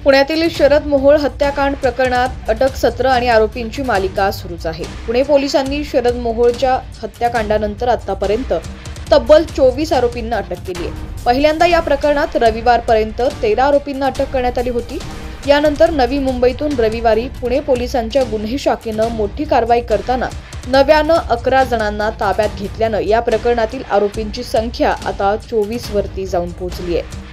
पुण्यातील शरद मोहोळ हत्याकांड प्रकरणात अटक सत्र आणि आरोपींची मालिका सुरूच आहे। पुणे पोलिसांनी शरद मोहोळच्या हत्याकांडानंतर आतापर्यंत तब्बल 24 आरोपींना अटक केली आहे। पहिल्यांदा या प्रकरणात रविवारपर्यंत 13 आरोपींना अटक करण्यात आली होती। यानंतर नवी मुंबईतून रविवारी पुणे पोलिसांच्या गुन्हे शाखेनं मोठी कारवाई करताना नव्यानं 11 जणांना ताब्यात घेतल्यानं या प्रकरणातील आरोपींची संख्या आता 24 वरती जाऊन पोहोचली आहे।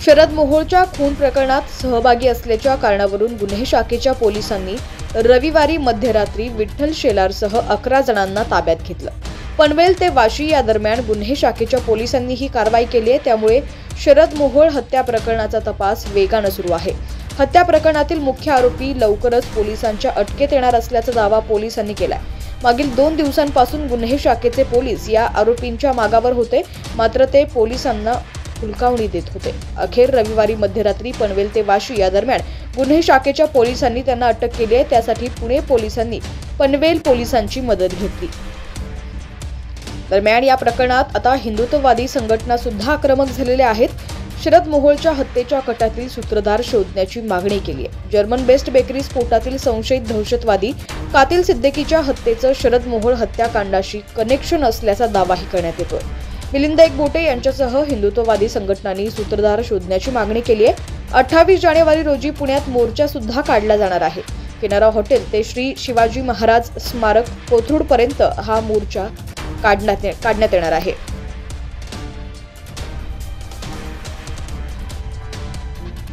शरद मोहोळच्या खून प्रकरणात सहभागी असल्याच्या कारणावरून गुन्हे शाखेच्या पोलिसांनी रविवारी मध्यरात्री विठ्ठल शेलारसह 11 जणांना ताब्यात घेतलं। पनवेल ते वाशी या दरम्यान गुन्हे शाखेच्या पोलिसांनी ही कारवाई केली आहे। त्यामुळे शरद मोहोळ हत्या प्रकरणाचा तपास वेगानं सुरू आहे। हत्या प्रकरणातील मुख्य आरोपी लवकरच पोलिसांच्या अटकेत येणार असल्याचा दावा पोलिसांनी केलाय। मागील 2 दिवसांपासून गुन्हे शाखेचे पोलीस या आरोपींच्या मागावर होते, मात्र ते पोलिसांना हुलकावणी देत होते। अखेर रविवारी मध्यरात्री पनवेल ते वाशी या दरम्यान गुन्हे शाखेच्या पोलिसांनी त्यांना अटक केली आहे। त्यासाठी पुणे पोलिसांनी पनवेल पोलिसांची मदत घेतली। दरम्यान या प्रकरणात आता हिंदुत्ववादी संघटना सुद्धा आक्रमक झालेल्या आहेत। शरद मोहोळच्या हत्येच्या कटातील सूत्रधार शोधण्याची मागणी केली आहे। जर्मन बेस्ट बेकरी स्फोटातील संशयित दहशतवादी कातिल सिद्दीकीच्या हत्येचं शरद मोहोळ हत्याकांडाशी कनेक्शन असल्याचा दावाही करण्यात येतोय। मिलिंद एकबोटे यांच्यासह हिंदुत्ववादी संघटनांनी सूत्रधार शोधण्याची मागणी केली आहे। 28 जानेवारी रोजी पुण्यात मोर्चा सुद्धा काढला जाणार आहे। किनारा हॉटेल ते श्री शिवाजी महाराज स्मारक कोथरूड पर्यंत हा मोर्चा काढण्यात येणार आहे।